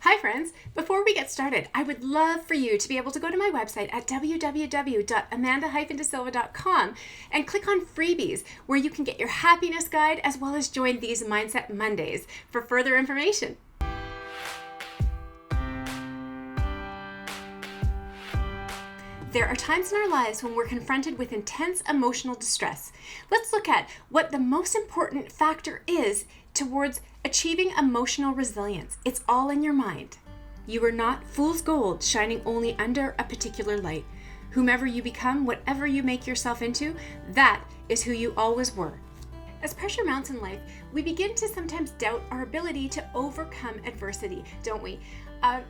Hi friends, before we get started, I would love for you to be able to go to my website at www.amanda-desilva.com and click on freebies where you can get your happiness guide as well as join these Mindset Mondays for further information. There are times in our lives when we're confronted with intense emotional distress. Let's look at what the most important factor is towards achieving emotional resilience. It's all in your mind. You are not fool's gold shining only under a particular light. Whomever you become, whatever you make yourself into, that is who you always were. As pressure mounts in life, we begin to sometimes doubt our ability to overcome adversity, don't we?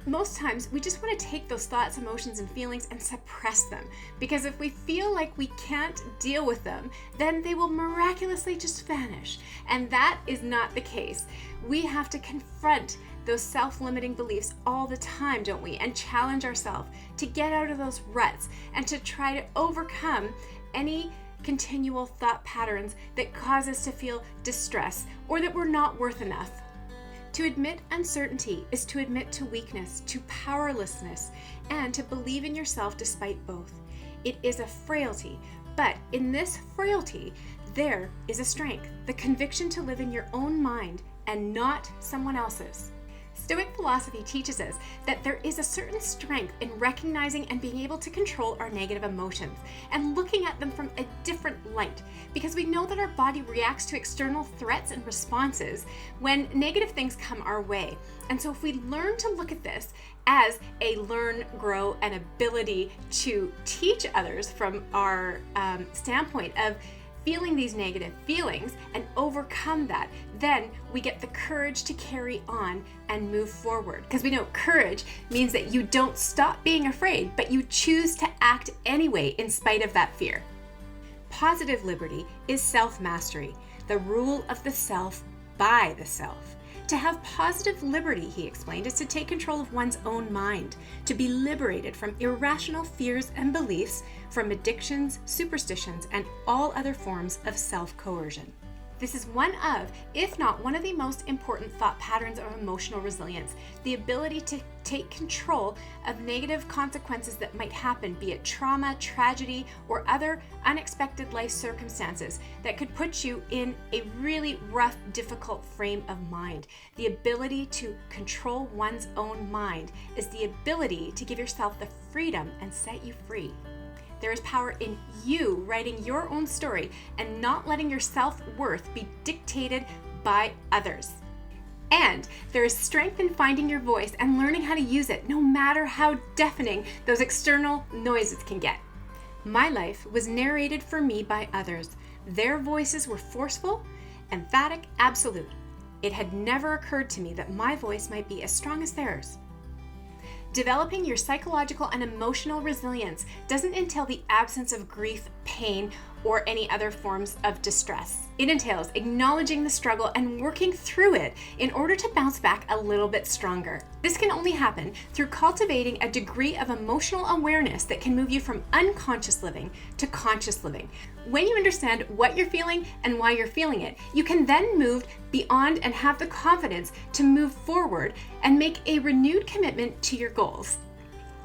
Most times, we just want to take those thoughts, emotions, and feelings and suppress them. Because if we feel like we can't deal with them, then they will miraculously just vanish. And that is not the case. We have to confront those self-limiting beliefs all the time, don't we? And challenge ourselves to get out of those ruts and to try to overcome any continual thought patterns that cause us to feel distress or that we're not worth enough. To admit uncertainty is to admit to weakness, to powerlessness, and to believe in yourself despite both. It is a frailty, but in this frailty, there is a strength, the conviction to live in your own mind and not someone else's. Stoic philosophy teaches us that there is a certain strength in recognizing and being able to control our negative emotions and looking at them from a different light, because we know that our body reacts to external threats and responses when negative things come our way. And so if we learn to look at this as a learn, grow, and ability to teach others from our standpoint of feeling these negative feelings and overcome that, then we get the courage to carry on and move forward. Because we know courage means that you don't stop being afraid, but you choose to act anyway in spite of that fear. Positive liberty is self-mastery, the rule of the self by the self. To have positive liberty, he explained, is to take control of one's own mind, to be liberated from irrational fears and beliefs, from addictions, superstitions, and all other forms of self-coercion. This is one of, if not one of the most important thought patterns of emotional resilience, the ability to take control of negative consequences that might happen, be it trauma, tragedy, or other unexpected life circumstances that could put you in a really rough, difficult frame of mind. The ability to control one's own mind is the ability to give yourself the freedom and set you free. There is power in you writing your own story and not letting your self-worth be dictated by others. And there is strength in finding your voice and learning how to use it, no matter how deafening those external noises can get. My life was narrated for me by others. Their voices were forceful, emphatic, absolute. It had never occurred to me that my voice might be as strong as theirs. Developing your psychological and emotional resilience doesn't entail the absence of grief, pain, or any other forms of distress. It entails acknowledging the struggle and working through it in order to bounce back a little bit stronger. This can only happen through cultivating a degree of emotional awareness that can move you from unconscious living to conscious living. When you understand what you're feeling and why you're feeling it, you can then move beyond and have the confidence to move forward and make a renewed commitment to your goals.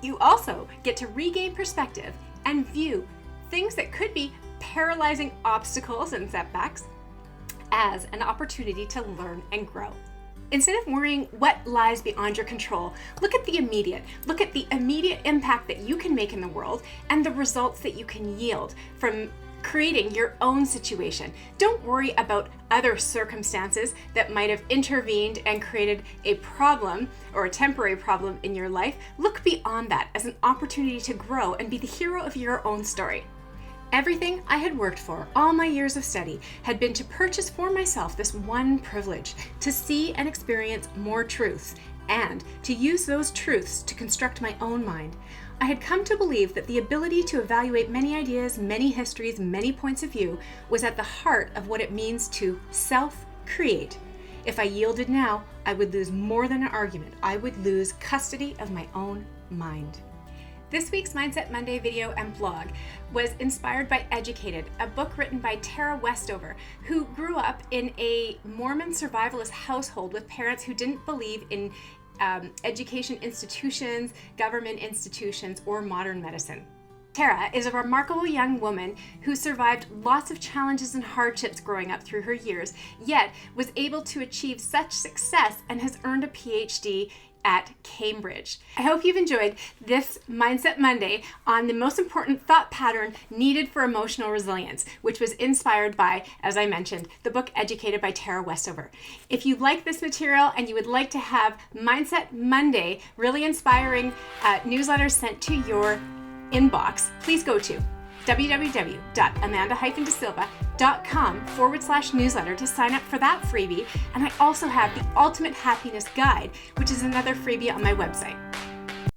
You also get to regain perspective and view things that could be paralyzing obstacles and setbacks as an opportunity to learn and grow. Instead of worrying what lies beyond your control, look at the immediate. Look at the immediate impact that you can make in the world and the results that you can yield from creating your own situation. Don't worry about other circumstances that might have intervened and created a problem or a temporary problem in your life. Look beyond that as an opportunity to grow and be the hero of your own story. Everything I had worked for, all my years of study, had been to purchase for myself this one privilege, to see and experience more truths, and to use those truths to construct my own mind. I had come to believe that the ability to evaluate many ideas, many histories, many points of view was at the heart of what it means to self-create. If I yielded now, I would lose more than an argument. I would lose custody of my own mind. This week's Mindset Monday video and blog was inspired by Educated, a book written by Tara Westover, who grew up in a Mormon survivalist household with parents who didn't believe in education institutions, government institutions, or modern medicine. Tara is a remarkable young woman who survived lots of challenges and hardships growing up through her years, yet was able to achieve such success and has earned a PhD at Cambridge. I hope you've enjoyed this Mindset Monday on the most important thought pattern needed for emotional resilience, which was inspired by, as I mentioned, the book Educated by Tara Westover. If you like this material and you would like to have Mindset Monday, really inspiring newsletters sent to your inbox, please go to www.amanda-desilva.com/newsletter to sign up for that freebie. And I also have the Ultimate Happiness Guide, which is another freebie on my website.